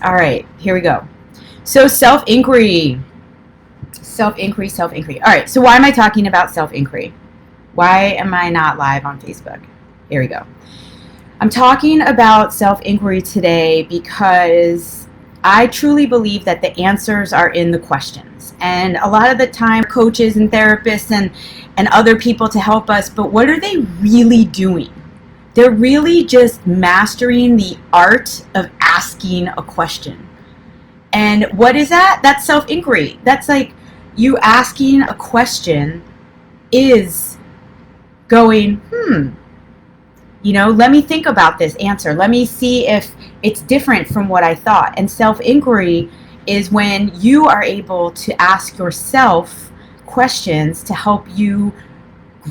All right, here we go. So self-inquiry. Self-inquiry, self-inquiry. All right, so why am I talking about self-inquiry? Why am I not live on Facebook? Here we go. I'm talking about self-inquiry today because I truly believe that the answers are in the questions. And a lot of the time, coaches and therapists and other people to help us, but what are they really doing? They're really just mastering the art of asking a question. And what is that? That's self-inquiry. That's like you asking a question is going, let me think about this answer. Let me see if it's different from what I thought. And self-inquiry is when you are able to ask yourself questions to help you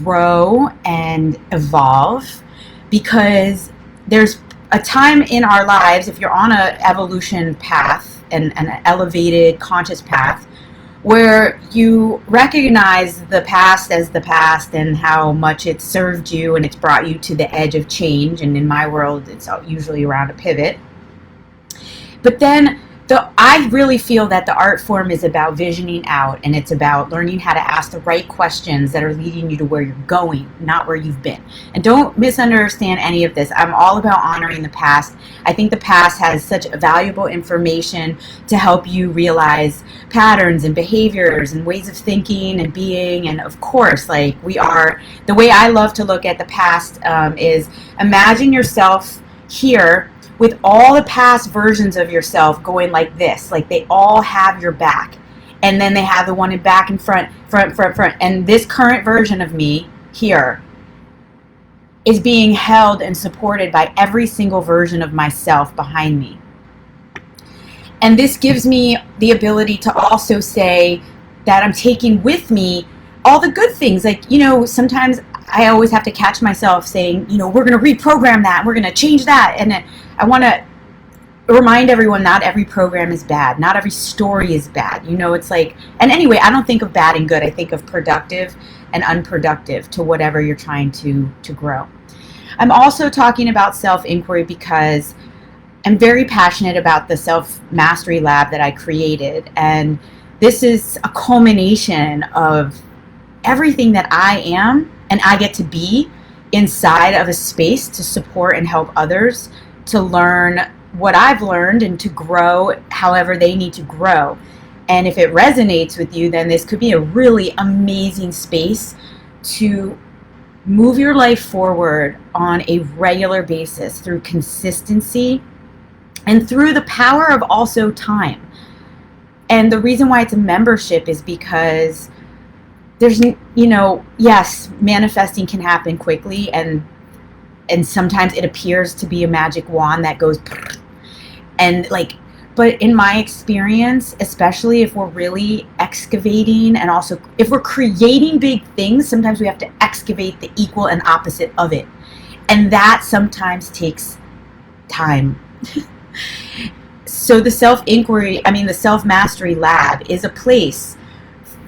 grow and evolve, because there's a time in our lives, if you're on an evolution path and an elevated conscious path, where you recognize the past as the past and how much it served you and it's brought you to the edge of change. And in my world, it's usually around a pivot. But then I really feel that the art form is about visioning out, and it's about learning how to ask the right questions that are leading you to where you're going, not where you've been. And don't misunderstand any of this. I'm all about honoring the past. I think the past has such valuable information to help you realize patterns and behaviors and ways of thinking and being. And of course, the way I love to look at the past is imagine yourself here with all the past versions of yourself going like this, like they all have your back. And then they have the one in back and front. And this current version of me here is being held and supported by every single version of myself behind me. And this gives me the ability to also say that I'm taking with me all the good things. Sometimes I always have to catch myself saying, we're going to reprogram that. We're going to change that. And I want to remind everyone, not every program is bad. Not every story is bad. It's like, and anyway, I don't think of bad and good. I think of productive and unproductive to whatever you're trying to grow. I'm also talking about self-inquiry because I'm very passionate about the self-mastery lab that I created. And this is a culmination of everything that I am and I get to be inside of a space to support and help others to learn what I've learned and to grow however they need to grow. And if it resonates with you, then this could be a really amazing space to move your life forward on a regular basis through consistency and through the power of also time. And the reason why it's a membership is because there's, yes, manifesting can happen quickly, and sometimes it appears to be a magic wand that goes but in my experience, especially if we're really excavating and also if we're creating big things, sometimes we have to excavate the equal and opposite of it. And that sometimes takes time. So the self-mastery lab is a place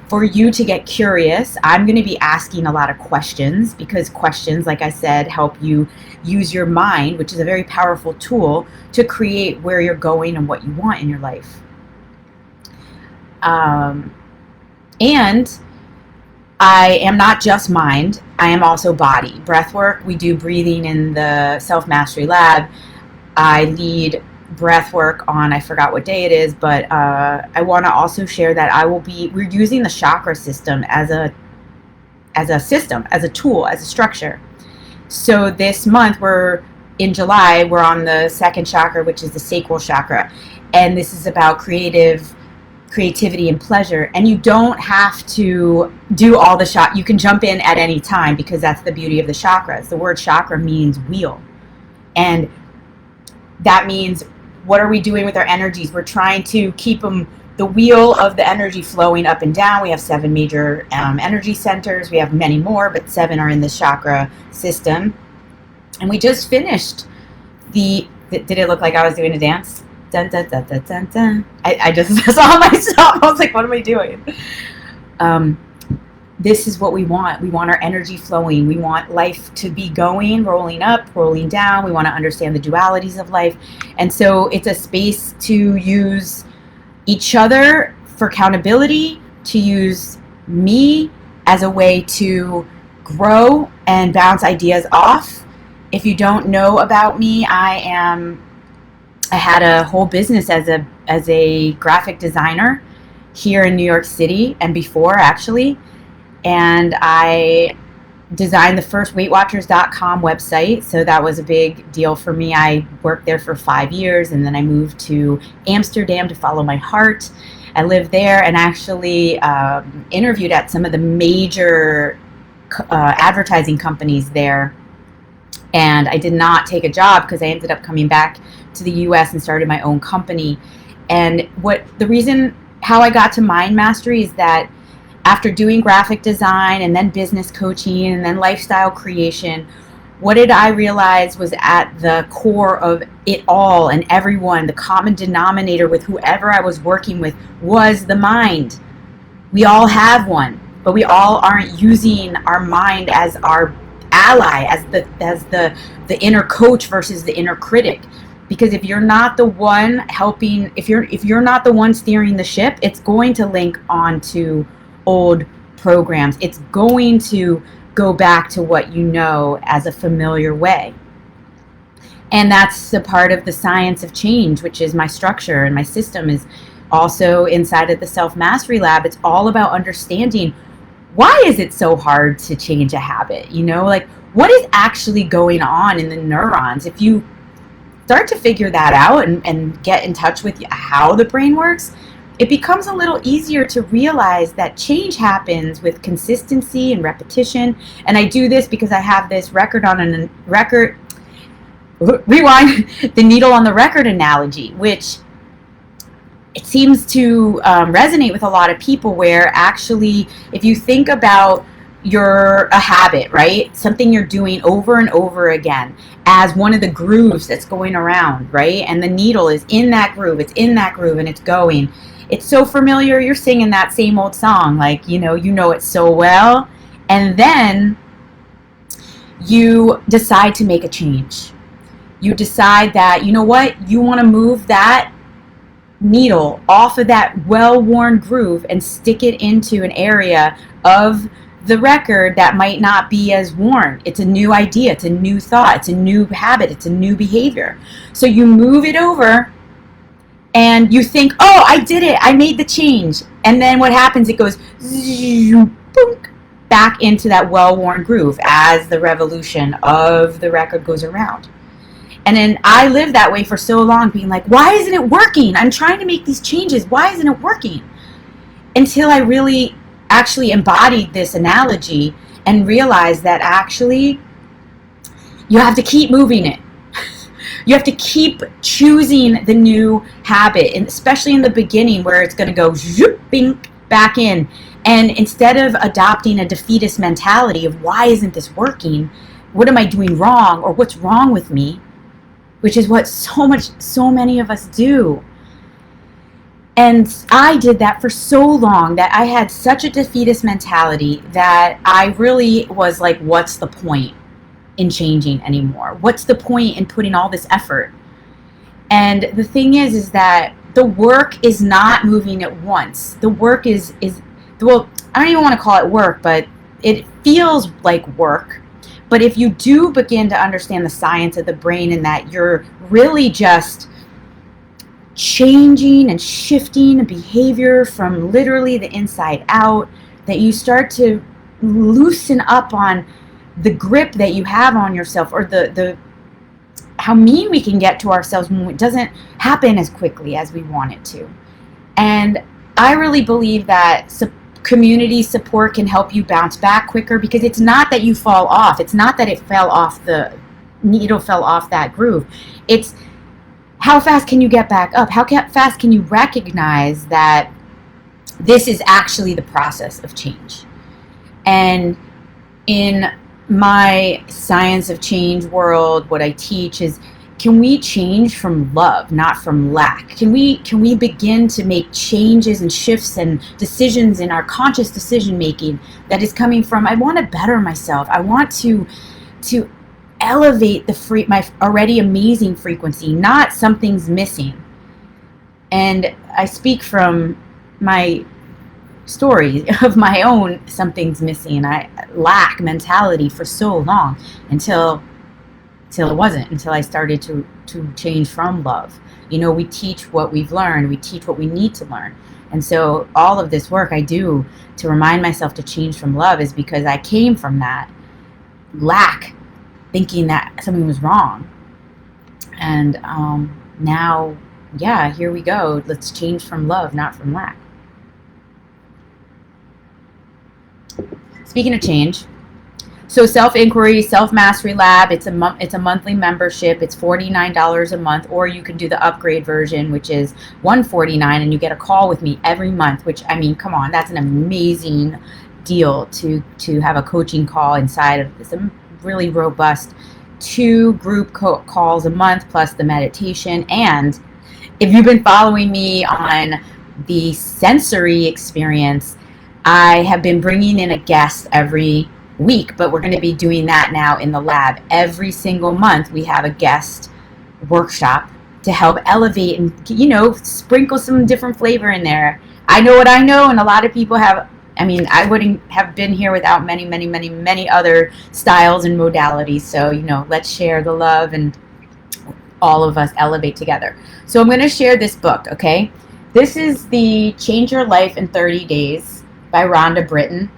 for you to get curious. I'm going to be asking a lot of questions because questions, like I said, help you use your mind, which is a very powerful tool to create where you're going and what you want in your life. And I am not just mind, I am also body. Breath work, we do breathing in the self-mastery lab. I lead breath work on, I forgot what day it is, but I want to also share that we're using the chakra system as a system, as a tool, as a structure. So this month, in July, we're on the second chakra, which is the sacral chakra. And this is about creativity and pleasure. And you don't have to do all the you can jump in at any time, because that's the beauty of the chakras. The word chakra means wheel. And that means, what are we doing with our energies? We're trying to keep the wheel of the energy flowing up and down. We have 7 major energy centers. We have many more, but 7 are in the chakra system. And we just finished did it look like I was doing a dance? Dun, dun, dun, dun, dun, dun. I just saw myself. I was like, what am I doing? this is what we want. We want our energy flowing. We want life to be going, rolling up, rolling down. We want to understand the dualities of life. And so it's a space to use each other for accountability, to use me as a way to grow and bounce ideas off. If you don't know about me, I had a whole business as a graphic designer here in New York City, and before, actually. And I designed the first WeightWatchers.com website, so that was a big deal for me. I worked there for 5 years, and then I moved to Amsterdam to follow my heart. I lived there and actually interviewed at some of the major advertising companies there. And I did not take a job because I ended up coming back to the US and started my own company. And how I got to Mind Mastery is that after doing graphic design and then business coaching and then lifestyle creation, what did I realize was at the core of it all and everyone, the common denominator with whoever I was working with, was the mind. We all have one, but we all aren't using our mind as our ally, as the inner coach versus the inner critic. Because if you're not the one helping, if you're not the one steering the ship, it's going to link onto old programs. It's going to go back to what you know as a familiar way. And that's a part of the science of change, which is my structure, and my system is also inside of the Self-Mastery Lab. It's all about understanding, why is it so hard to change a habit? Like, what is actually going on in the neurons? If you start to figure that out and get in touch with how the brain works, it becomes a little easier to realize that change happens with consistency and repetition. And I do this because I have this rewind, the needle on the record analogy, which it seems to resonate with a lot of people, where actually, if you think about a habit, right? Something you're doing over and over again as one of the grooves that's going around, right? And the needle is in that groove, and it's going. It's so familiar, you're singing that same old song, like, you know it so well. And then you decide to make a change. You decide that, you know what, you want to move that needle off of that well-worn groove and stick it into an area of the record that might not be as worn. It's a new idea, it's a new thought, it's a new habit, it's a new behavior. So you move it over and you think, oh, I did it, I made the change. And then what happens, it goes back into that well-worn groove as the revolution of the record goes around. And then I lived that way for so long, being like, why isn't it working? I'm trying to make these changes. Why isn't it working? Until I really actually embodied this analogy and realized that actually you have to keep moving it. You have to keep choosing the new habit, and especially in the beginning where it's going to go back in. And instead of adopting a defeatist mentality of why isn't this working? What am I doing wrong? Or what's wrong with me? Which is what so many of us do. And I did that for so long that I had such a defeatist mentality that I really was like, what's the point in changing anymore? What's the point in putting all this effort? And the thing is that the work is not moving at once. The work is well, I don't even want to call it work, but it feels like work. But if you do begin to understand the science of the brain, and that you're really just changing and shifting a behavior from literally the inside out, that you start to loosen up on the grip that you have on yourself, or the how mean we can get to ourselves when it doesn't happen as quickly as we want it to. And I really believe that community support can help you bounce back quicker, because it's not that you fall off. It's not that it fell off, the needle fell off that groove. It's how fast can you get back up? How fast can you recognize that this is actually the process of change? And in my science of change world, what I teach is can we change from love, not from lack? Can we begin to make changes and shifts and decisions in our conscious decision making that is coming from, I want to better myself. I want to elevate my already amazing frequency, not something's missing. And I speak from my story of my own something's missing. I lack mentality for so long until it wasn't, until I started to change from love. We teach what we've learned, we teach what we need to learn. And so all of this work I do to remind myself to change from love is because I came from that lack, thinking that something was wrong. And now, yeah, here we go. Let's change from love, not from lack. Speaking of change, so Self-Inquiry, Self-Mastery Lab, it's a monthly membership. It's $49 a month, or you can do the upgrade version, which is $149, and you get a call with me every month, which, I mean, come on, that's an amazing deal to have a coaching call inside of this really robust 2 group calls a month, plus the meditation. And if you've been following me on the sensory experience, I have been bringing in a guest every week, but we're going to be doing that now in the lab. Every single month we have a guest workshop to help elevate and, sprinkle some different flavor in there. I know what I know, and a lot of people have. I mean, I wouldn't have been here without many, many, many, many other styles and modalities. So, let's share the love and all of us elevate together. So I'm going to share this book, okay? This is the Change Your Life in 30 Days by Rhonda Britton.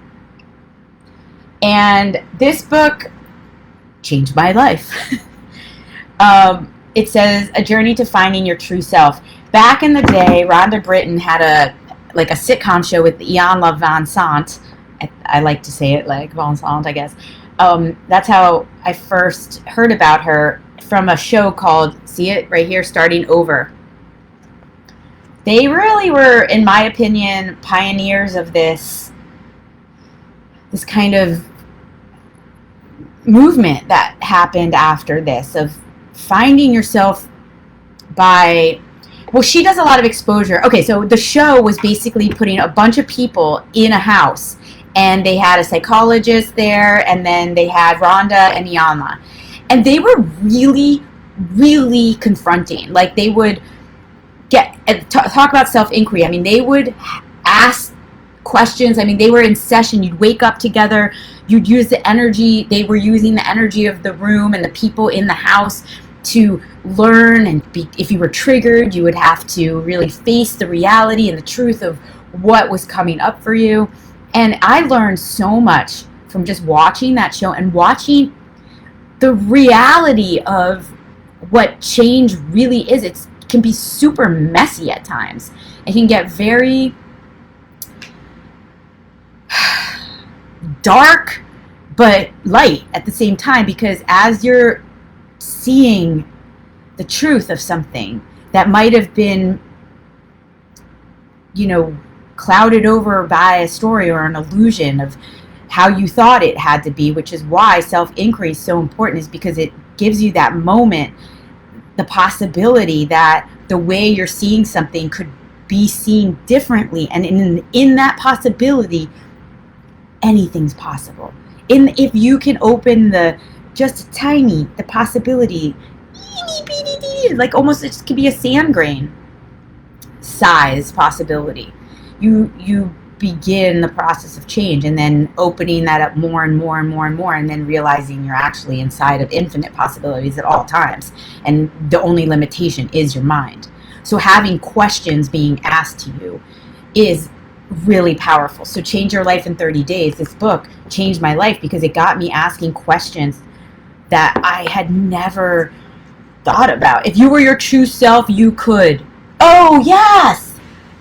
And this book changed my life. It says, A Journey to Finding Your True Self. Back in the day, Rhonda Britton had a sitcom show with Ian Van Sant. I like to say it like Van Sant, I guess. That's how I first heard about her, from a show called, see it right here, Starting Over. They really were, in my opinion, pioneers of this kind of movement that happened after this, of finding yourself by, well, she does a lot of exposure. Okay, so the show was basically putting a bunch of people in a house, and they had a psychologist there, and then they had Rhonda and Iyanla. And they were really, really confronting. Like, they would talk about self-inquiry. I mean, they would ask questions. I mean, they were in session. You'd wake up together. You'd use the energy. They were using the energy of the room and the people in the house to learn. And if you were triggered, you would have to really face the reality and the truth of what was coming up for you. And I learned so much from just watching that show and watching the reality of what change really is. It can be super messy at times. It can get very dark but light at the same time, because as you're seeing the truth of something that might have been, clouded over by a story or an illusion of how you thought it had to be, which is why self-inquiry is so important, is because it gives you that moment, the possibility that the way you're seeing something could be seen differently. And in that possibility, anything's possible. If you can open the possibility, like almost it could be a sand grain size possibility. You begin the process of change, and then opening that up more and more and more and more, and then realizing you're actually inside of infinite possibilities at all times, and the only limitation is your mind. So having questions being asked to you is really powerful. So Change Your Life in 30 Days, this book changed my life because it got me asking questions that I had never thought about. If you were your true self, you could. Oh, yes!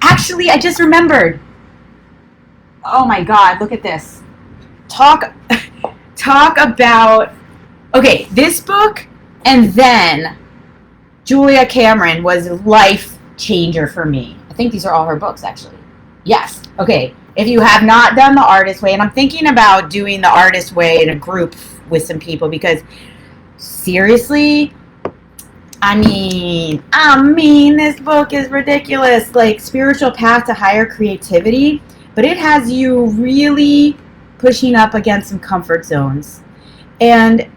Actually, I just remembered. Oh my God, look at this. Talk about, okay, this book, and then Julia Cameron was a life changer for me. I think these are all her books, actually. Yes. Okay. If you have not done The Artist Way, and I'm thinking about doing The Artist Way in a group with some people, because seriously, This book is ridiculous. Like Spiritual Path to Higher Creativity, but it has you really pushing up against some comfort zones. And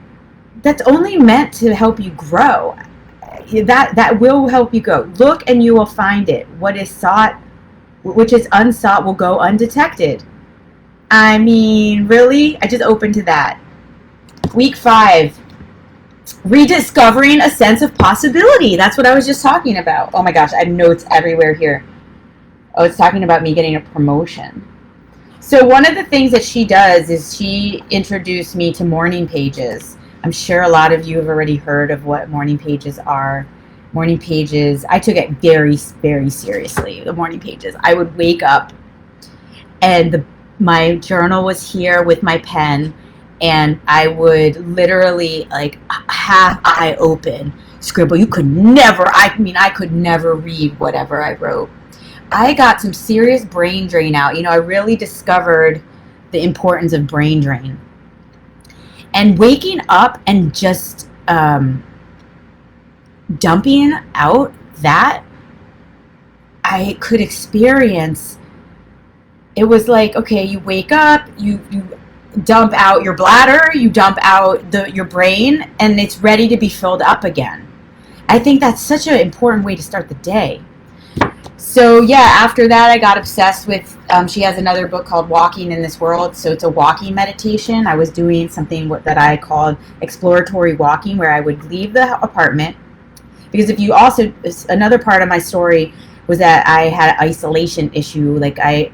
that's only meant to help you grow. That will help you go. Look and you will find it. What is sought, which is unsought, will go undetected. Really? I just opened to that. Week 5. Rediscovering a sense of possibility. That's what I was just talking about. Oh my gosh, I have notes everywhere here. Oh, it's talking about me getting a promotion. So one of the things that she does is she introduced me to morning pages. I'm sure a lot of you have already heard of what morning pages are. Morning pages, I took it very, very seriously, the morning pages. I would wake up and my journal was here with my pen, and I would literally, like, half eye open, scribble. I could never read whatever I wrote. I got some serious brain drain out. I really discovered the importance of brain drain. And waking up and just dumping out that I could experience. It was like, okay, you wake up, you dump out your bladder, you dump out your brain, and it's ready to be filled up again. I think that's such an important way to start the day. So yeah, after that I got obsessed with, she has another book called Walking in This World. So it's a walking meditation. I was doing something that I called exploratory walking, where I would leave the apartment. Because another part of my story was that I had an isolation issue. Like I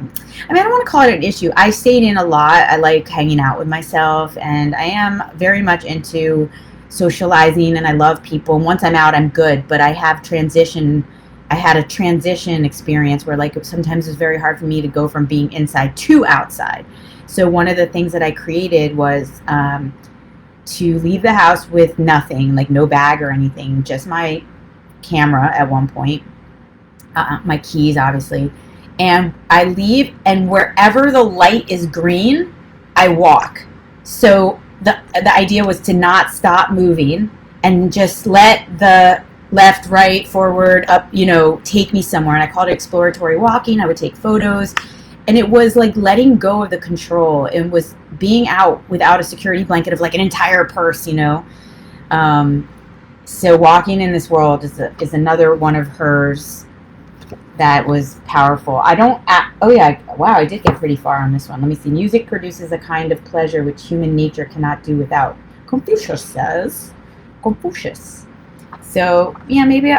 don't want to call it an issue. I stayed in a lot. I like hanging out with myself, and I am very much into socializing, and I love people. And once I'm out, I'm good. But I had a transition experience where, like, sometimes it was very hard for me to go from being inside to outside. So one of the things that I created was to leave the house with nothing, like no bag or anything, just my camera at one point, my keys, obviously. And I leave, and wherever the light is green, I walk. So the idea was to not stop moving and just let the left, right, forward, up, take me somewhere. And I called it exploratory walking. I would take photos. And it was like letting go of the control. It was being out without a security blanket of like an entire purse, So Walking in This World is another one of hers that was powerful. I did get pretty far on this one. Let me see. Music produces a kind of pleasure which human nature cannot do without. Confucius says. So, yeah, maybe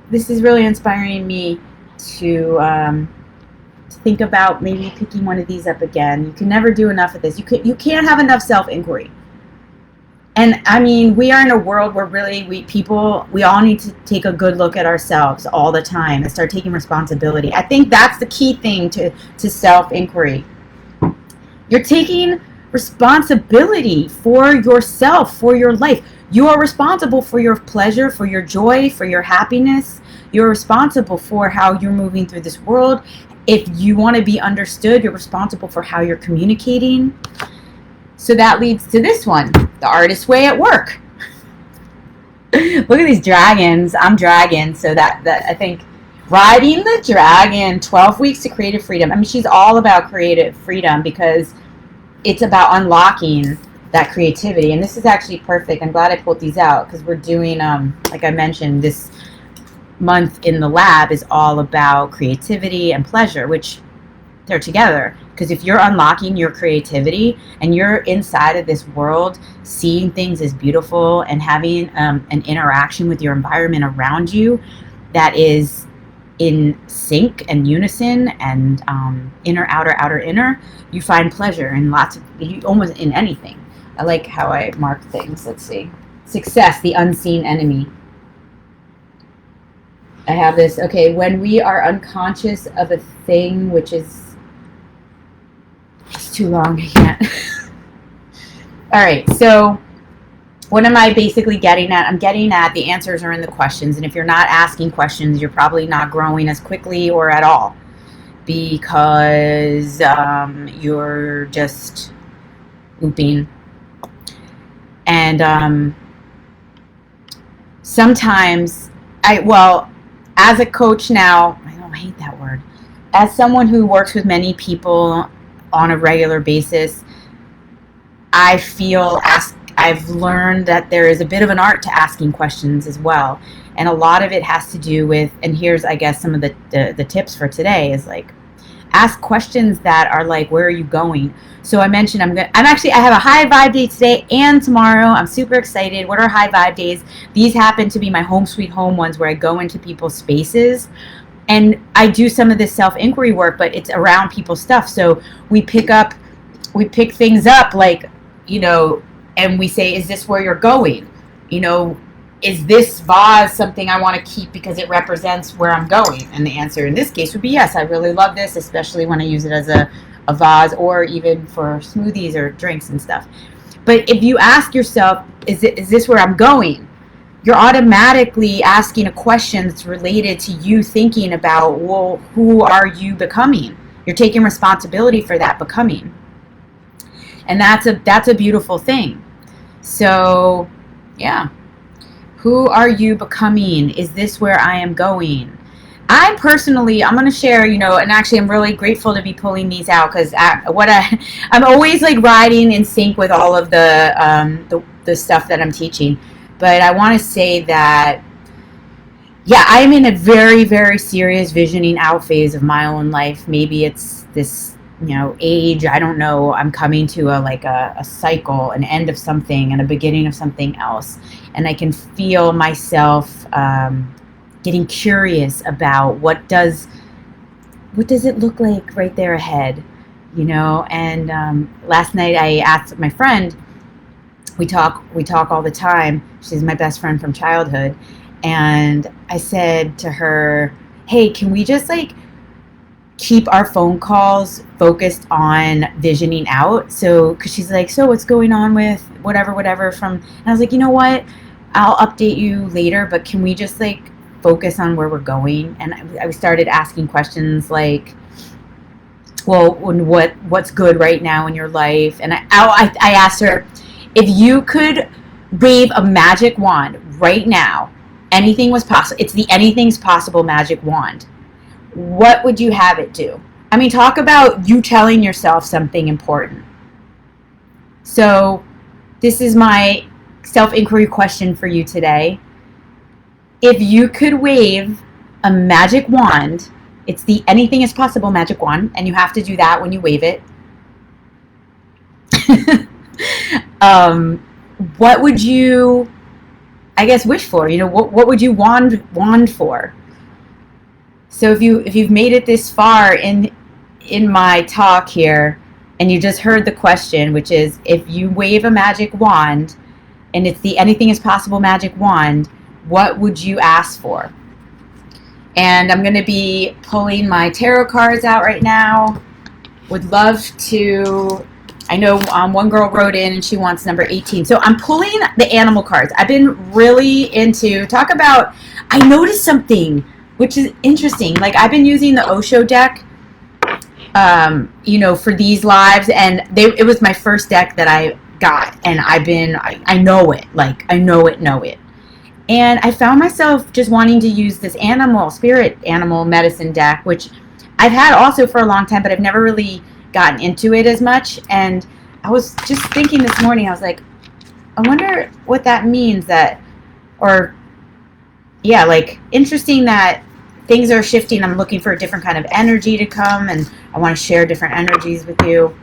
this is really inspiring me to think about maybe picking one of these up again. You can never do enough of this. You can't have enough self-inquiry. And we are in a world where really we all need to take a good look at ourselves all the time and start taking responsibility. I think that's the key thing to self-inquiry. You're taking responsibility for yourself, for your life. You are responsible for your pleasure, for your joy, for your happiness. You're responsible for how you're moving through this world. If you want to be understood, you're responsible for how you're communicating. So that leads to this one, The Artist's Way at Work. Look at these dragons. I'm dragon, so that I think riding the dragon, 12 weeks to creative freedom. She's all about creative freedom because it's about unlocking that creativity. And this is actually perfect. I'm glad I pulled these out because we're doing, like I mentioned, this month in the lab is all about creativity and pleasure, which they're together. Because if you're unlocking your creativity and you're inside of this world, seeing things as beautiful and having an interaction with your environment around you that is in sync and unison and inner, outer, inner, you find pleasure in almost in anything. I like how I mark things. Let's see. Success, the unseen enemy. I have this. Okay, when we are unconscious of a thing, which is, it's too long, I can't. All right, so what am I basically getting at? I'm getting at the answers are in the questions. And if you're not asking questions, you're probably not growing as quickly or at all because you're just looping. And sometimes well, as a coach now, I hate that word. As someone who works with many people on a regular basis, I feel I've learned that there is a bit of an art to asking questions as well. And a lot of it has to do with, and here's, I guess, some of the tips for today is like, ask questions that are like, where are you going? So I mentioned I have a high vibe day today and tomorrow. I'm super excited. What are high vibe days? These happen to be my home sweet home ones where I go into people's spaces and I do some of this self-inquiry work, but it's around people's stuff. So we pick things up, like, and we say, is this where you're going? Is this vase something I want to keep because it represents where I'm going? And the answer in this case would be yes. I really love this, especially when I use it as a vase or even for smoothies or drinks and stuff. But if you ask yourself, is this where I'm going? You're automatically asking a question that's related to you thinking about, well, who are you becoming? You're taking responsibility for that becoming. And that's a beautiful thing. So, yeah. Who are you becoming? Is this where I am going? I'm going to share, and actually I'm really grateful to be pulling these out because I'm always like riding in sync with all of the stuff that I'm teaching. But I want to say that, yeah, I'm in a very, very serious visioning out phase of my own life. Maybe it's this, age. I don't know. I'm coming to a cycle, an end of something and a beginning of something else. And I can feel myself getting curious about what does it look like right there ahead, And last night I asked my friend, we talk all the time. She's my best friend from childhood. And I said to her, hey, can we just keep our phone calls focused on visioning out? So, because she's like, so what's going on with whatever from, and I was like, you know what? I'll update you later, but can we just focus on where we're going? And I started asking questions like, well, what's good right now in your life? And I asked her, if you could wave a magic wand right now, anything was possible. It's the anything's possible magic wand. What would you have it do? I mean, talk about you telling yourself something important. So this is my self-inquiry question for you today. If you could wave a magic wand, it's the anything is possible magic wand, and you have to do that when you wave it. What would you, I guess, wish for? What would you wand for? So if you've made it this far in my talk here, and you just heard the question, which is, if you wave a magic wand, and it's the anything is possible magic wand, what would you ask for? And I'm going to be pulling my tarot cards out right now. Would love to. I know one girl wrote in and she wants number 18. So I'm pulling the animal cards. I've been really into, I noticed something, which is interesting. I've been using the Osho deck, for these lives. And it was my first deck that I got. And I know it. I know it. And I found myself just wanting to use this spirit animal medicine deck, which I've had also for a long time, but I've never really gotten into it as much. And I was just thinking this morning, I was like, I wonder what that means, interesting that things are shifting. I'm looking for a different kind of energy to come, and I want to share different energies with you.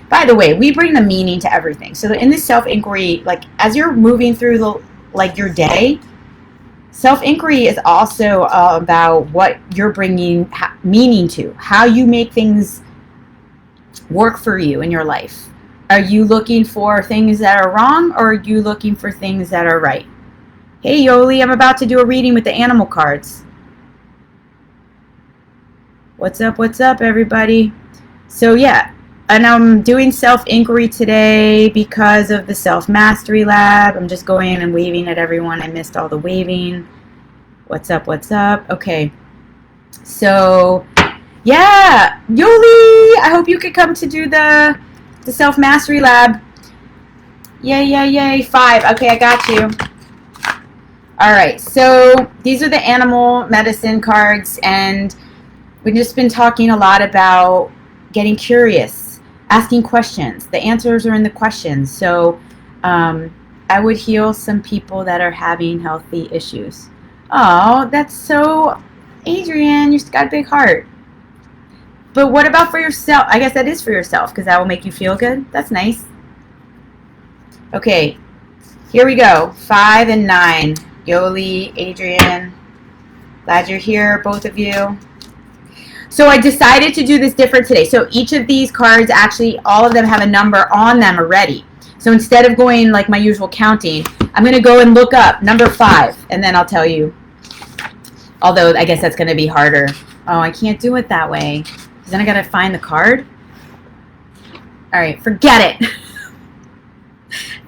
By the way, we bring the meaning to everything. So in this self-inquiry, as you're moving through your day, self-inquiry is also about what you're bringing meaning to, how you make things work for you in your life. Are you looking for things that are wrong, or are you looking for things that are right? Hey, Yoli, I'm about to do a reading with the animal cards. What's up, everybody? So, yeah, and I'm doing self-inquiry today because of the Self-Mastery Lab. I'm just going and waving at everyone. I missed all the waving. What's up? Okay. So, yeah, Yoli, I hope you could come to do the Self-Mastery Lab. Yay. 5. Okay, I got you. All right, so these are the animal medicine cards, and we've just been talking a lot about getting curious, asking questions. The answers are in the questions. So I would heal some people that are having healthy issues. Oh, that's so, Adrian, you've got a big heart. But what about for yourself? I guess that is for yourself because that will make you feel good. That's nice. Okay, here we go. 5 and 9. Yoli, Adrian, glad you're here, both of you. So I decided to do this different today. So each of these cards, actually, all of them have a number on them already. So instead of going like my usual counting, I'm going to go and look up number 5, and then I'll tell you. Although I guess that's going to be harder. Oh, I can't do it that way. Because then I got to find the card. All right, forget it.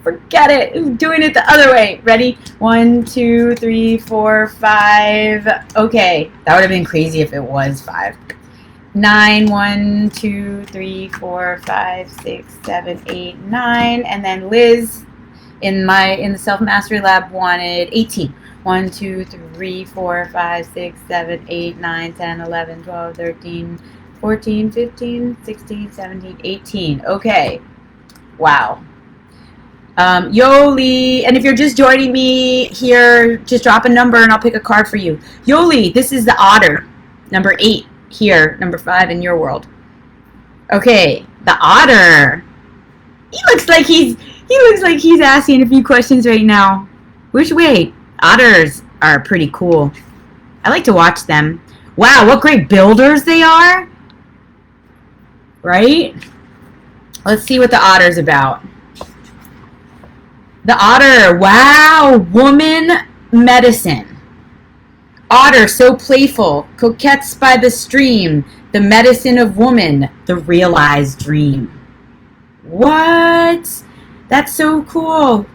Forget it. I'm doing it the other way. Ready? 1, 2, 3, 4, 5. Okay, that would have been crazy if it was 5. 9, 1, 2, 3, 4, 5, 6, 7, 8, 9. And then Liz in the self-mastery lab wanted 18. 1, 2, 3, 4, 5, 6, 7, 8, 9, 10, 11, 12, 13, 14, 15, 16, 17, 18. Okay. Wow. Yoli, and if you're just joining me here, just drop a number and I'll pick a card for you. Yoli, this is the otter, number 8 here, number 5 in your world. Okay, the otter. He looks like he's asking a few questions right now. Which way? Otters are pretty cool. I like to watch them. Wow, what great builders they are. Right? Let's see what the otter's about. The otter, wow, woman medicine. Otter, so playful, coquettes by the stream, the medicine of woman, the realized dream. What? That's so cool.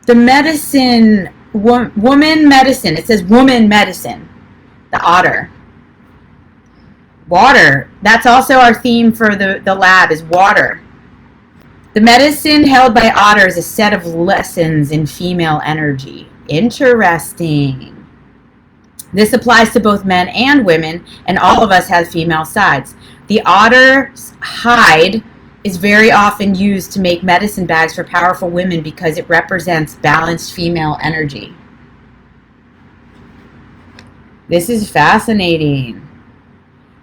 The medicine, woman medicine. It says woman medicine. The otter. Water. That's also our theme for the lab is water. The medicine held by otter is a set of lessons in female energy. Interesting. This applies to both men and women, and all of us have female sides. The otter's hide is very often used to make medicine bags for powerful women because it represents balanced female energy. This is fascinating.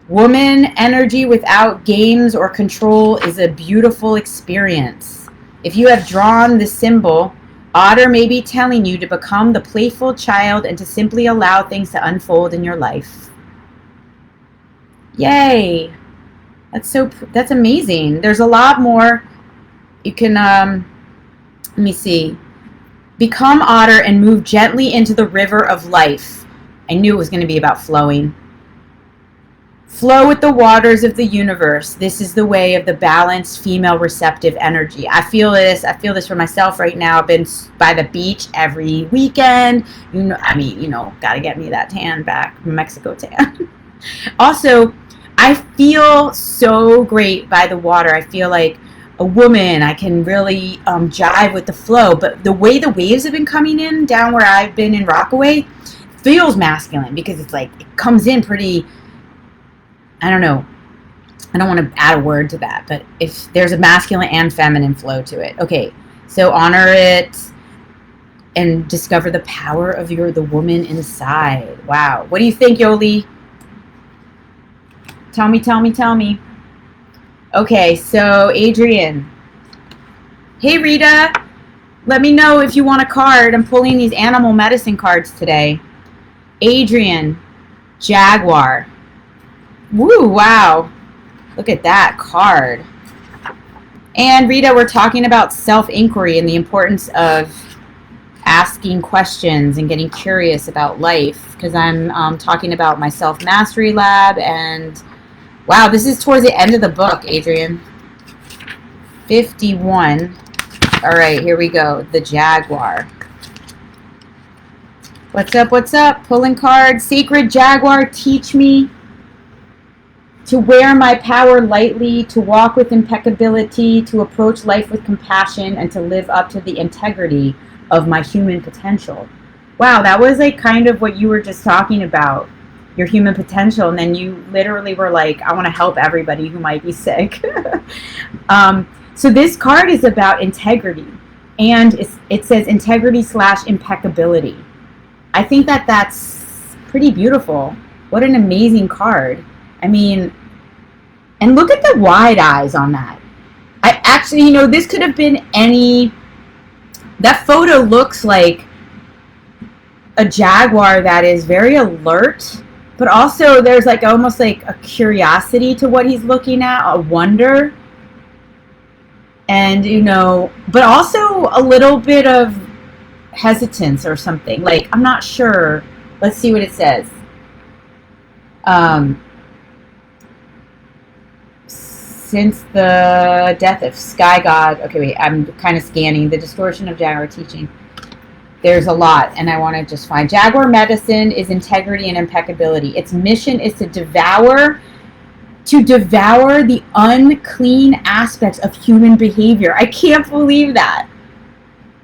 Woman energy without games or control is a beautiful experience. If you have drawn the symbol, otter may be telling you to become the playful child and to simply allow things to unfold in your life. Yay! That's amazing. There's a lot more. You can, let me see. Become otter and move gently into the river of life. I knew it was going to be about flowing. Flow with the waters of the universe. This is the way of the balanced female receptive energy. I feel this for myself right now. I've been by the beach every weekend. Gotta get me that tan back, Mexico tan. Also, I feel so great by the water. I feel like a woman. I can really jive with the flow. But the way the waves have been coming in down where I've been in Rockaway feels masculine because it's like it comes in pretty. I don't know. I don't want to add a word to that, but if there's a masculine and feminine flow to it. Okay, so honor it and discover the power of the woman inside. Wow. What do you think, Yoli? Tell me. Okay, so Adrian. Hey, Rita. Let me know if you want a card. I'm pulling these animal medicine cards today. Adrian. Jaguar. Woo, wow. Look at that card. And Rita, we're talking about self-inquiry and the importance of asking questions and getting curious about life because I'm talking about my self-mastery lab and wow, this is towards the end of the book, Adrian. 51. All right, here we go. The Jaguar. What's up? Pulling cards. Sacred Jaguar, teach me to wear my power lightly, to walk with impeccability, to approach life with compassion, and to live up to the integrity of my human potential. Wow, that was like kind of what you were just talking about, your human potential, and then you literally were like, I want to help everybody who might be sick. So this card is about integrity, and it says integrity / impeccability. I think that that's pretty beautiful. What an amazing card. I mean, and look at the wide eyes on that. I actually, this could have been any. That photo looks like a jaguar that is very alert, but also there's like almost like a curiosity to what he's looking at, a wonder, and but also a little bit of hesitance or something. Like, I'm not sure. Let's see what it says. Since the death of Sky God. Okay, wait, I'm kind of scanning the distortion of Jaguar teaching. There's a lot, and I want to just find. Jaguar medicine is integrity and impeccability. Its mission is to devour the unclean aspects of human behavior. I can't believe that.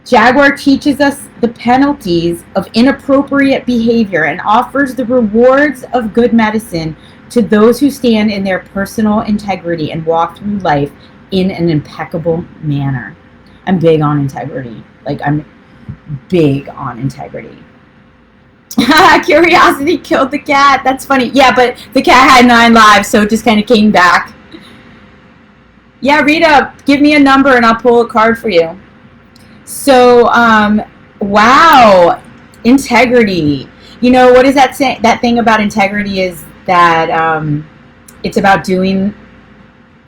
Jaguar teaches us the penalties of inappropriate behavior and offers the rewards of good medicine to those who stand in their personal integrity and walk through life in an impeccable manner. I'm big on integrity. Like, I'm big on integrity. Curiosity killed the cat. That's funny. Yeah, but the cat had 9 lives, so it just kind of came back. Yeah, Rita, give me a number and I'll pull a card for you. So, wow, integrity. What is that saying? That thing about integrity is that it's about doing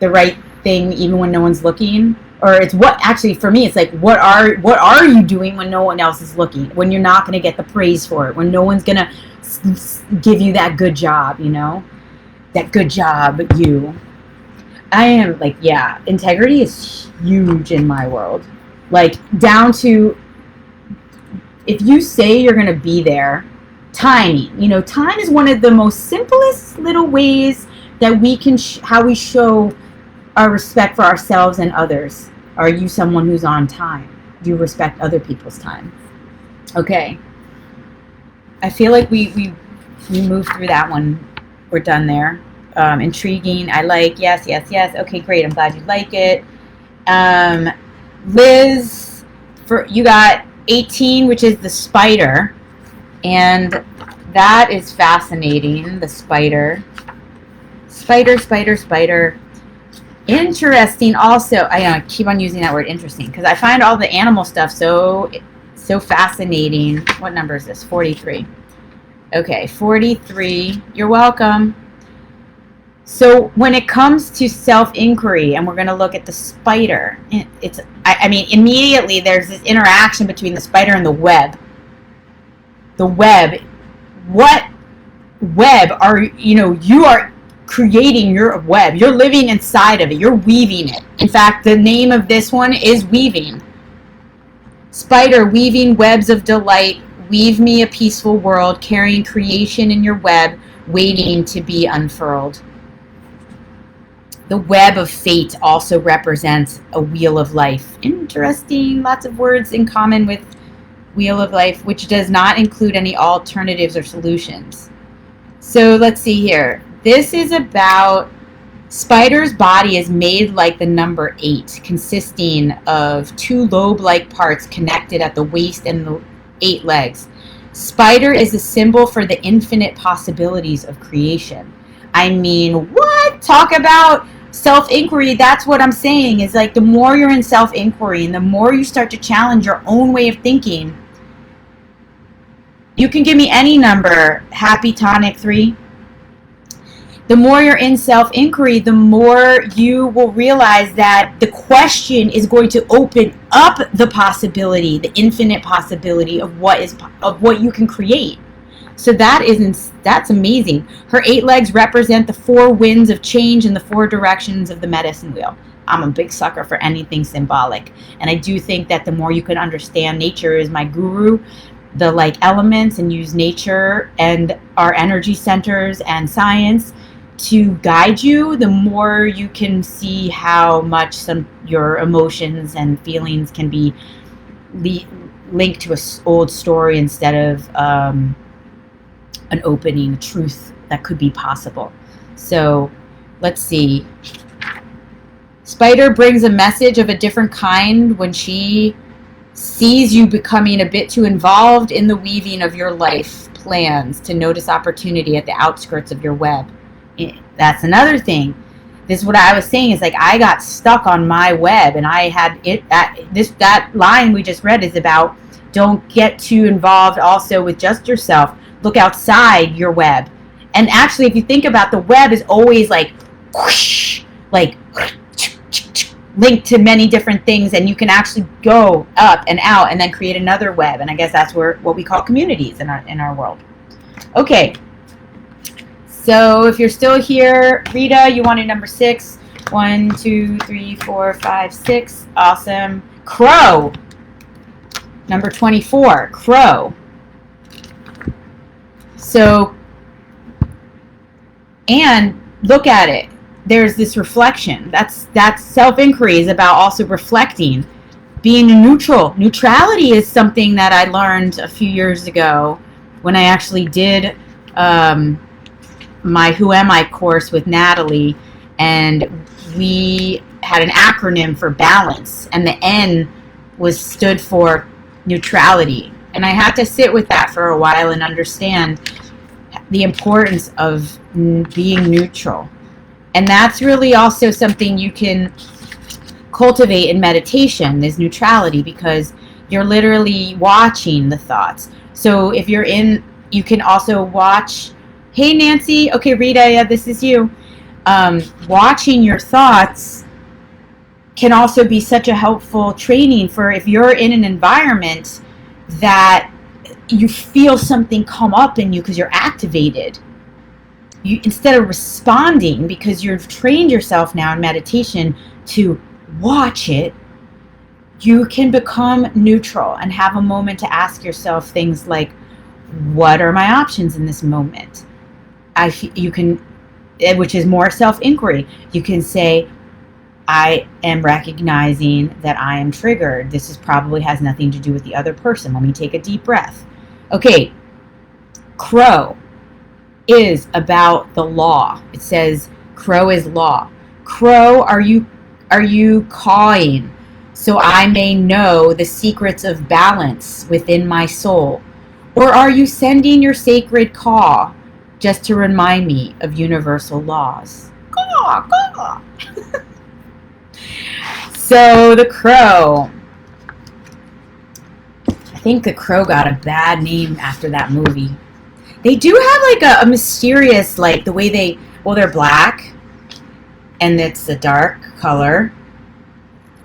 the right thing even when no one's looking. Or it's actually for me, it's like, what are you doing when no one else is looking? When you're not going to get the praise for it? When no one's going to give you that good job, that good job, you. I am like, yeah, integrity is huge in my world. Like, down to, if you say you're going to be there, timing. Time is one of the most simplest little ways that we can, how we show our respect for ourselves and others. Are you someone who's on time? Do you respect other people's time? Okay. I feel like we moved through that one. We're done there. Intriguing. I like. Yes. Okay, great. I'm glad you like it. Liz, you got 18, which is the spider. And that is fascinating. The spider. Spider. Interesting. Also, I keep on using that word interesting because I find all the animal stuff so fascinating. What number is this? 43. Okay, 43. You're welcome. So when it comes to self-inquiry, and we're going to look at the spider, immediately there's this interaction between the spider and the web. The web. What web are you are creating your web. You're living inside of it. You're weaving it. In fact, the name of this one is weaving. Spider, weaving webs of delight. Weave me a peaceful world, carrying creation in your web, waiting to be unfurled. The web of fate also represents a wheel of life. Interesting. Lots of words in common with wheel of life, which does not include any alternatives or solutions. So let's see here. This is about spider's body is made like the number 8, consisting of 2 lobe-like parts connected at the waist and the 8 legs. Spider is a symbol for the infinite possibilities of creation. I mean, what? Talk about self-inquiry. That's what I'm saying, is like the more you're in self-inquiry and the more you start to challenge your own way of thinking. You can give me any number, Happy Tonic 3. The more you're in self-inquiry, the more you will realize that the question is going to open up the possibility, the infinite possibility of what you can create. So that's amazing. Her 8 legs represent the 4 winds of change and the 4 directions of the medicine wheel. I'm a big sucker for anything symbolic. And I do think that the more you can understand, nature is my guru, the elements, and use nature and our energy centers and science to guide you, the more you can see how much your emotions and feelings can be link to an old story instead of an opening, a truth that could be possible. So let's see. Spider brings a message of a different kind when she sees you becoming a bit too involved in the weaving of your life plans to notice opportunity at the outskirts of your web. That's another thing. This is what I was saying, is like I got stuck on my web, and I had it that line we just read is about don't get too involved also with just yourself. Look outside your web. And actually, if you think about, the web is always like whoosh, like linked to many different things, and you can actually go up and out and then create another web. And I guess that's what we call communities in our world. Okay. So if you're still here, Rita, you wanted number 6. 1, 2, 3, 4, 5, 6. Awesome. Crow. Number 24. Crow. So, and look at it. There's this reflection. That's self-inquiry is about also reflecting, being neutral. Neutrality is something that I learned a few years ago when I actually did my Who Am I course with Natalie, and we had an acronym for balance, and the N stood for neutrality. And I had to sit with that for a while and understand the importance of being neutral. And that's really also something you can cultivate in meditation, is neutrality, because you're literally watching the thoughts. So if you're in, you can also watch. Hey, Nancy. Okay, Rita, yeah, this is you. Watching your thoughts can also be such a helpful training for if you're in an environment that you feel something come up in you because you're activated. You, instead of responding, because you've trained yourself now in meditation to watch it, you can become neutral and have a moment to ask yourself things like, what are my options in this moment? You can, which is more self-inquiry. You can say, I am recognizing that I am triggered. This probably has nothing to do with the other person. Let me take a deep breath. Okay, crow is about the law. It says crow is law. Crow, are you cawing so I may know the secrets of balance within my soul? Or are you sending your sacred caw just to remind me of universal laws? Caw, caw. So the crow. I think the crow got a bad name after that movie. They do have like a mysterious, like the way they're black and it's a dark color.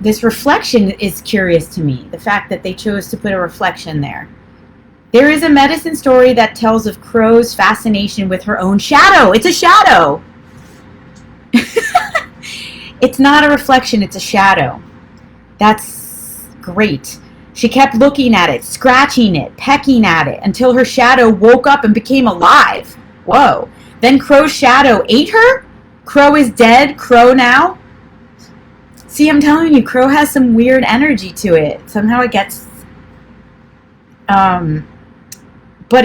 This reflection is curious to me. The fact that they chose to put a reflection there. There is a medicine story that tells of Crow's fascination with her own shadow. It's a shadow. It's not a reflection, it's a shadow. That's great. She kept looking at it, scratching it, pecking at it, until her shadow woke up and became alive. Whoa. Then Crow's shadow ate her? Crow is dead? Crow now? See, I'm telling you, Crow has some weird energy to it. Somehow it gets... but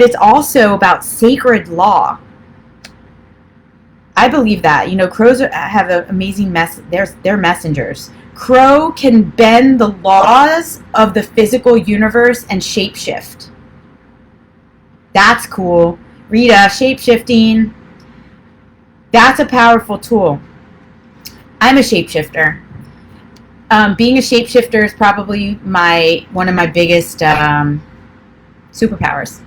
it's also about sacred law. I believe that. You know, crows have an amazing they're messengers. Crow can bend the laws of the physical universe and shapeshift. That's cool. Rita, shapeshifting. That's a powerful tool. I'm a shapeshifter. Being a shapeshifter is probably one of my biggest superpowers.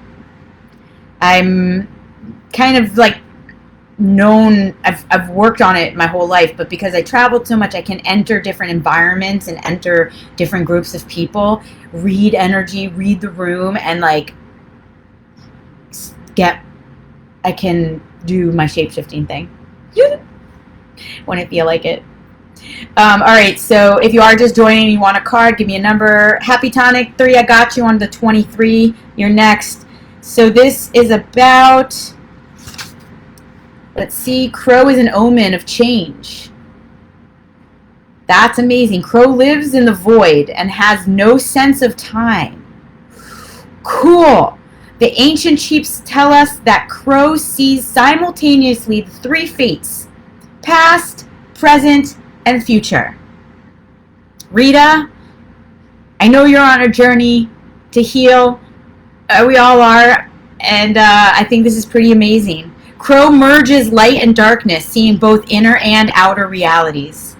I'm kind of like known, I've worked on it my whole life, but because I traveled so much, I can enter different environments and enter different groups of people, read energy, read the room, and like I can do my shape-shifting thing when I feel like it. All right, so if you are just joining and you want a card, give me a number. Happy Tonic 3, I got you on the 23. You're next. So this is about... Let's see, Crow is an omen of change. That's amazing. Crow lives in the void and has no sense of time. Cool. The ancient chiefs tell us that Crow sees simultaneously the three fates: past, present, and future. Rita, I know you're on a journey to heal. We all are. And I think this is pretty amazing. Crow merges light and darkness, seeing both inner and outer realities.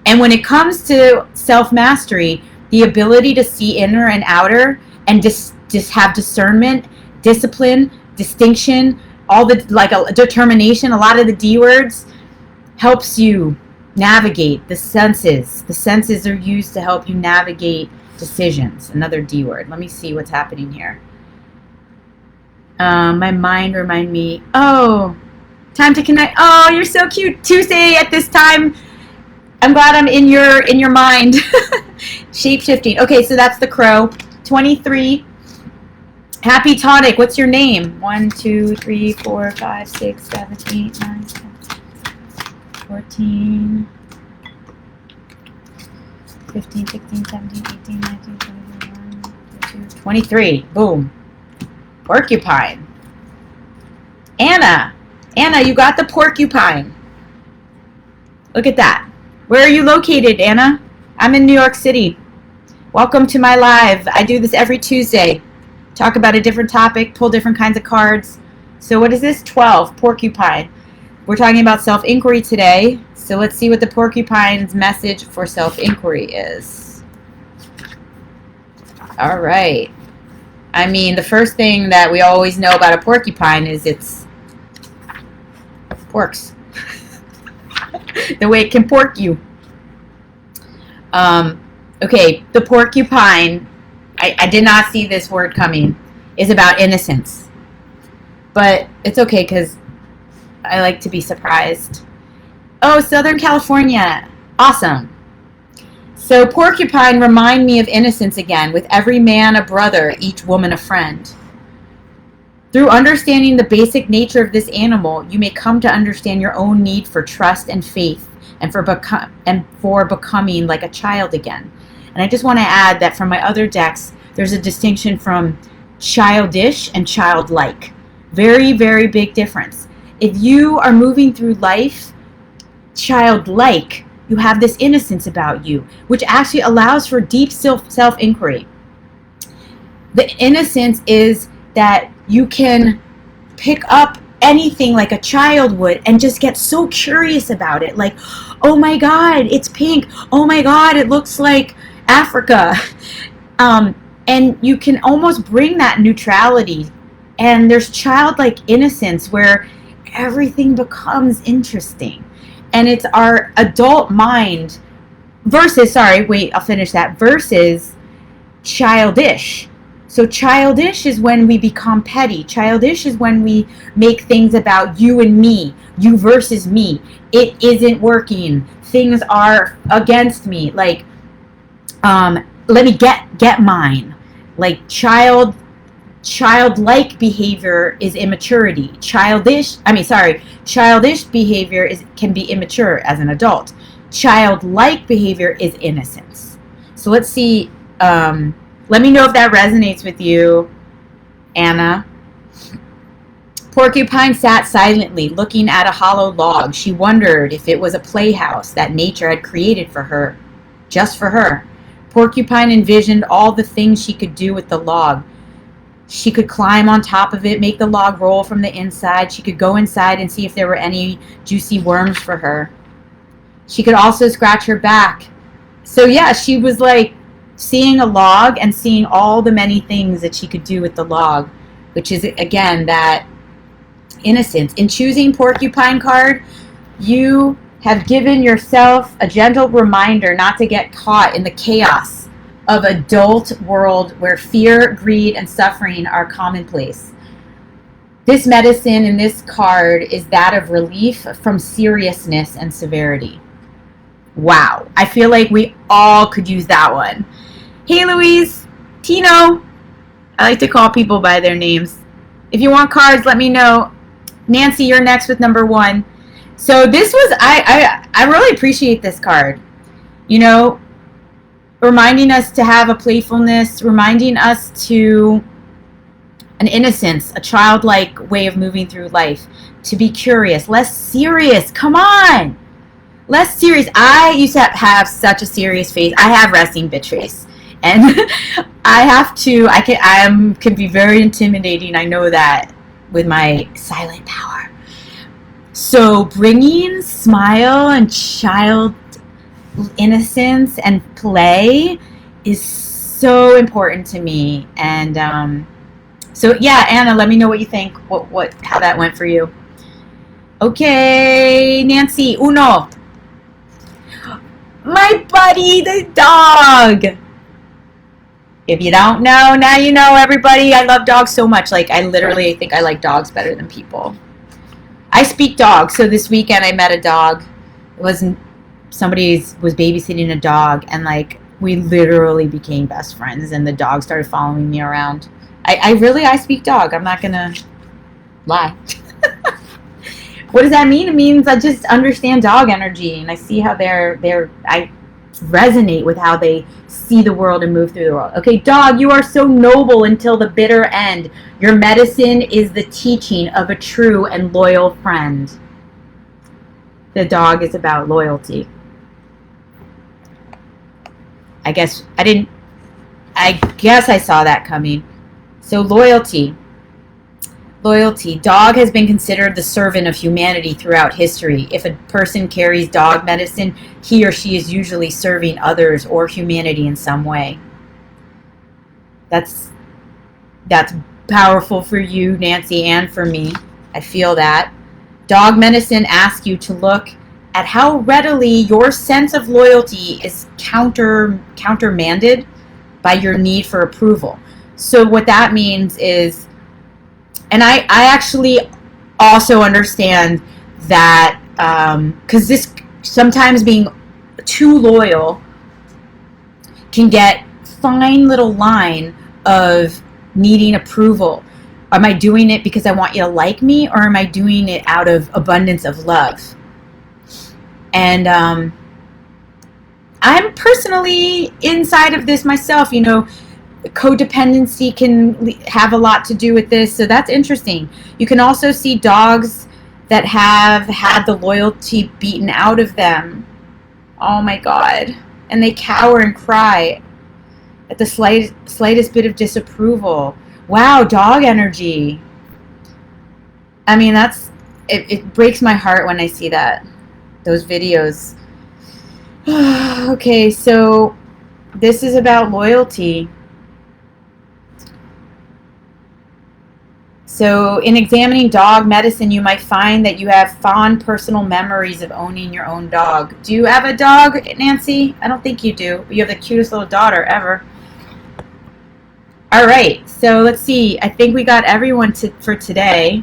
And when it comes to self-mastery, the ability to see inner and outer and just have discernment, discipline, distinction, all the like a determination, a lot of the D words, helps you navigate the senses. The senses are used to help you navigate decisions. Another D word. Let me see what's happening here. My mind remind me. Oh, time to connect. Oh, you're so cute. Tuesday at this time. I'm glad I'm in your mind. Shape shifting. Okay, so that's the Crow. 23. Happy Tonic. What's your name? 1, 2, 3, 4, 5, 6, 7, 8, 9, 10, 14, 15, 16, 17, 18, 19, 20, 21, 22, 23. Boom. Porcupine. Anna, you got the porcupine. Look at that. Where are you located, Anna? I'm in New York City. Welcome to my live. I do this every Tuesday. Talk about a different topic, pull different kinds of cards. So what is this? 12, porcupine. We're talking about self-inquiry today. So let's see what the porcupine's message for self-inquiry is. All right. I mean, the first thing that we always know about a porcupine is it's porks. The way it can pork you. Okay, the porcupine, I did not see this word coming, is about innocence. But it's okay because I like to be surprised. Oh, Southern California. Awesome. So porcupine remind me of innocence again, with every man a brother, each woman a friend. Through understanding the basic nature of this animal, you may come to understand your own need for trust and faith, and for becoming like a child again. And I just want to add that from my other decks, there's a distinction from childish and childlike. Very, very big difference. If you are moving through life childlike, you have this innocence about you, which actually allows for deep self-inquiry. The innocence is that you can pick up anything like a child would and just get so curious about it. Like, oh my God, it's pink. Oh my God, it looks like Africa. And you can almost bring that neutrality. And there's childlike innocence where everything becomes interesting. And it's our adult mind versus, versus childish. So childish is when we become petty. Childish is when we make things about you and me, you versus me. It isn't working. Things are against me. Like, let me get mine. Like childlike behavior is immaturity. Childish behavior can be immature as an adult. Childlike behavior is innocence. So let's see. Let me know if that resonates with you, Anna. Porcupine sat silently, looking at a hollow log. She wondered if it was a playhouse that nature had created for her, just for her. Porcupine envisioned all the things she could do with the log. She could climb on top of it, make the log roll from the inside. She could go inside and see if there were any juicy worms for her. She could also scratch her back. So yeah, she was like seeing a log and seeing all the many things that she could do with the log, which is, again, that innocence. In choosing Porcupine card, you have given yourself a gentle reminder not to get caught in the chaos of adult world where fear, greed, and suffering are commonplace. This medicine in this card is that of relief from seriousness and severity. Wow. I feel like we all could use that one. Hey, Louise. Tino. I like to call people by their names. If you want cards, let me know. Nancy, you're next with number 1. So this was, I really appreciate this card. You know, reminding us to have a playfulness, reminding us to an innocence, a childlike way of moving through life, to be curious, less serious. Come on, less serious. I used to have such a serious face. I have resting bitch face, and I can be very intimidating. I know that with my silent power. So bringing smile and child innocence and play is so important to me. And so yeah, Anna, let me know what you think. How that went for you. Okay, Nancy, uno. My buddy, the dog. If you don't know, now you know, everybody. I love dogs so much. Like, I literally think I like dogs better than people. I speak dog. So this weekend I met a dog. Somebody was babysitting a dog, and like we literally became best friends, and the dog started following me around. I speak dog. I'm not gonna lie. What does that mean? It means I just understand dog energy, and I see how I resonate with how they see the world and move through the world. Okay, dog, you are so noble until the bitter end. Your medicine is the teaching of a true and loyal friend. The dog is about loyalty. I guess I saw that coming. So loyalty. Dog has been considered the servant of humanity throughout history. If a person carries dog medicine, he or she is usually serving others or humanity in some way. That's powerful for you, Nancy, and for me. I feel that. Dog medicine asks you to look at how readily your sense of loyalty is countermanded by your need for approval. So what that means is, and I actually also understand that, because this sometimes being too loyal can get fine little line of needing approval. Am I doing it because I want you to like me, or am I doing it out of abundance of love? And I'm personally inside of this myself. You know, codependency can have a lot to do with this, so that's interesting. You can also see dogs that have had the loyalty beaten out of them. Oh my God. And they cower and cry at the slightest bit of disapproval. Wow, dog energy. I mean, it breaks my heart when I see those videos. Okay, so this is about loyalty. So in examining dog medicine, you might find that you have fond personal memories of owning your own dog. Do you have a dog, Nancy? I don't think you do. You have the cutest little daughter ever. All right, so let's see. I think we got everyone for today.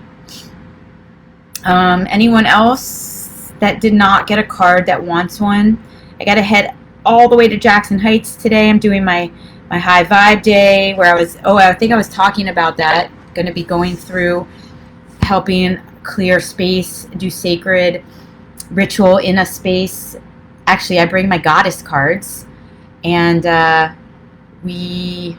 Anyone else that did not get a card that wants one? I got to head all the way to Jackson Heights today. I'm doing my high vibe day where I think I was talking about that. Going to be going through helping clear space, do sacred ritual in a space. Actually, I bring my goddess cards, and we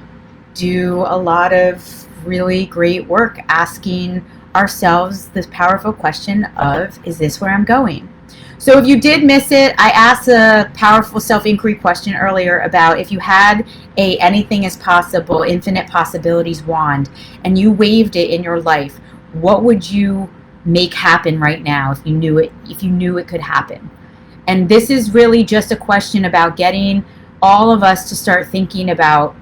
do a lot of really great work asking ourselves this powerful question of, is this where I'm going? So if you did miss it, I asked a powerful self-inquiry question earlier about if you had a anything is possible, infinite possibilities wand, and you waved it in your life, what would you make happen right now if you knew it could happen? And this is really just a question about getting all of us to start thinking about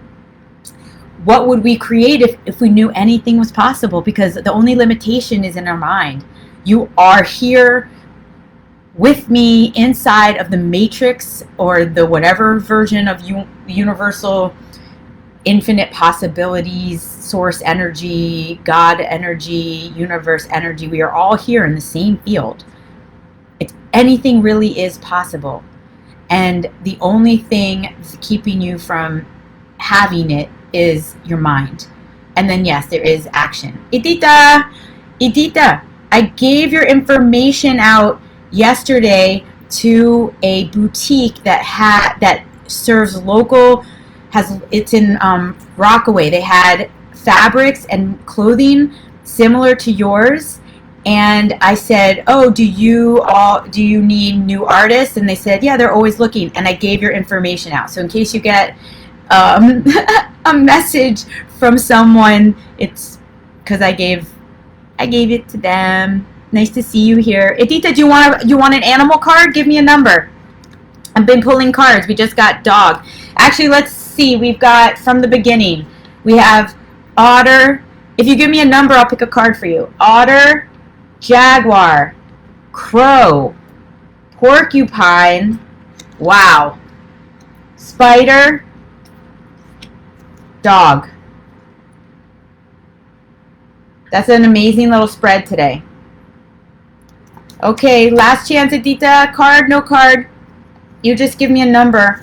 what would we create if we knew anything was possible, because the only limitation is in our mind. You are here with me inside of the matrix, or the whatever version of universal infinite possibilities, source energy, God energy, universe energy. We are all here in the same field. Anything really is possible. And the only thing keeping you from having it is your mind. And then yes, there is action. Edita, I gave your information out yesterday to a boutique that serves local. It's in Rockaway. They had fabrics and clothing similar to yours. And I said, oh, do you need new artists? And they said, yeah, they're always looking. And I gave your information out. So in case you get a message from someone, it's because I gave it to them. Nice to see you here. Edita, do you want an animal card? Give me a number. I've been pulling cards. We just got dog. Actually, let's see. We've got from the beginning. We have otter. If you give me a number, I'll pick a card for you. Otter, jaguar, crow, porcupine, wow, spider, dog. That's an amazing little spread today. Okay, last chance, Edita. Card, no card. You just give me a number.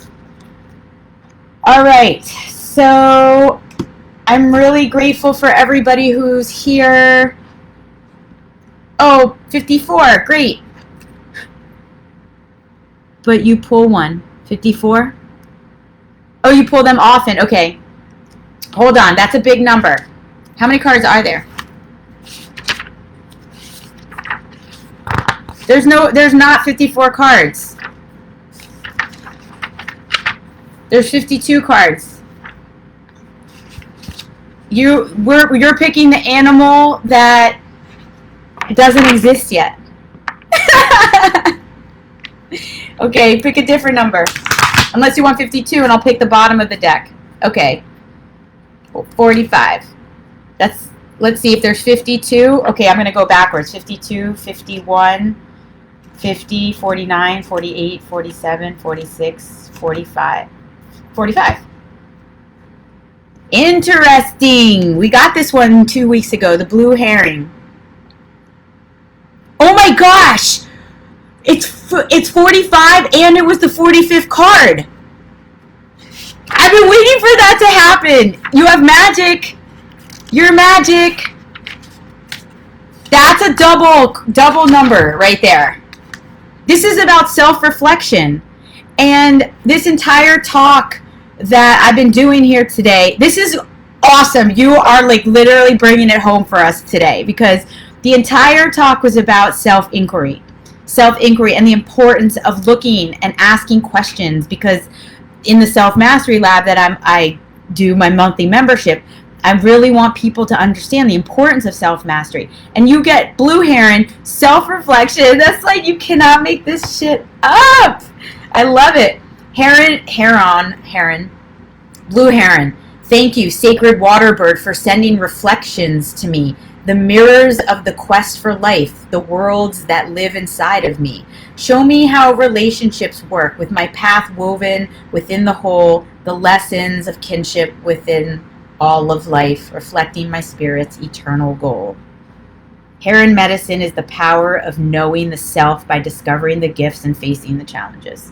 All right, so I'm really grateful for everybody who's here. Oh, 54, great. But you pull one. 54? Oh, you pull them often. Okay. Hold on, that's a big number. How many cards are there? There's not 54 cards. There's 52 cards. You're picking the animal that doesn't exist yet. Okay, pick a different number. Unless you want 52, and I'll pick the bottom of the deck. Okay. 45. Let's see if there's 52. Okay, I'm going to go backwards. 52, 51, 50, 49, 48, 47, 46, 45. 45. Interesting. We got this one 2 weeks ago, the blue herring. Oh my gosh! It's 45 and it was the 45th card. I've been waiting for that to happen. You have magic. You're magic. That's a double number right there. This is about self-reflection. And this entire talk that I've been doing here today, this is awesome. You are like literally bringing it home for us today, because the entire talk was about self-inquiry and the importance of looking and asking questions, because in the self-mastery lab that I do my monthly membership, I really want people to understand the importance of self-mastery. And you get blue heron, self-reflection. That's like, you cannot make this shit up. I love it. Heron, blue heron. Thank you, sacred water bird, for sending reflections to me. The mirrors of the quest for life, the worlds that live inside of me. Show me how relationships work, with my path woven within the whole, the lessons of kinship within all of life, reflecting my spirit's eternal goal. Heron medicine is the power of knowing the self by discovering the gifts and facing the challenges.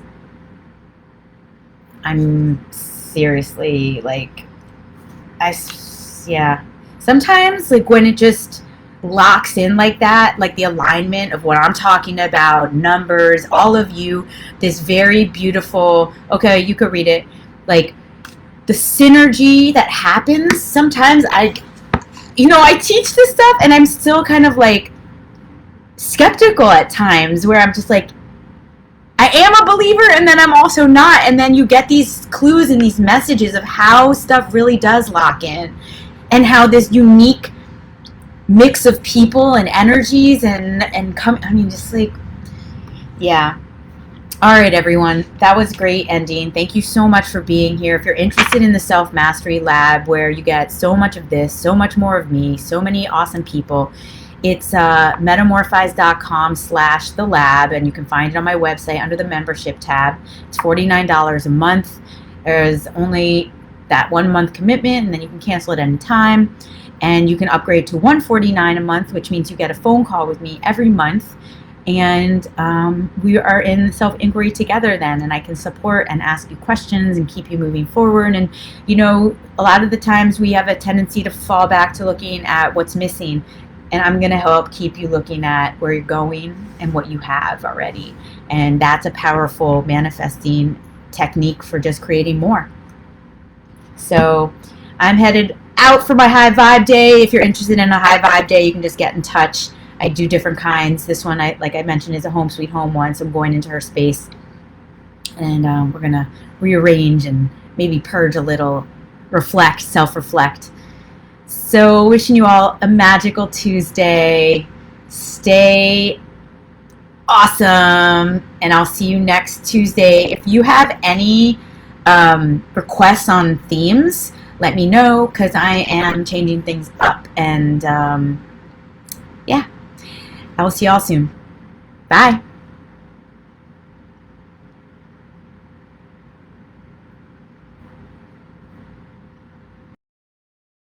I'm seriously like, yeah. Sometimes, like, when it just locks in like that, like the alignment of what I'm talking about, numbers, all of you, this very beautiful, okay, you could read it, like the synergy that happens. Sometimes I teach this stuff and I'm still kind of like skeptical at times, where I'm just like, I am a believer and then I'm also not. And then you get these clues and these messages of how stuff really does lock in, and how this unique mix of people and energies and come, I mean, just like, yeah. All right, everyone. That was great ending. Thank you so much for being here. If you're interested in the Self-Mastery Lab, where you get so much of this, so much more of me, so many awesome people, it's metamorfize.com/the lab, and you can find it on my website under the membership tab. It's $49 a month. There's only that 1 month commitment, and then you can cancel at any time. And you can upgrade to $149 a month, which means you get a phone call with me every month. And we are in self-inquiry together then, and I can support and ask you questions and keep you moving forward. And, you know, a lot of the times we have a tendency to fall back to looking at what's missing. And I'm going to help keep you looking at where you're going and what you have already. And that's a powerful manifesting technique for just creating more. So I'm headed out for my high vibe day. If you're interested in a high vibe day, you can just get in touch. I do different kinds. This one, like I mentioned, is a home sweet home one, so I'm going into her space, and we're going to rearrange and maybe purge a little, reflect, self-reflect. So wishing you all a magical Tuesday. Stay awesome, and I'll see you next Tuesday. If you have any requests on themes, let me know, because I am changing things up. And yeah, I will see y'all soon. Bye.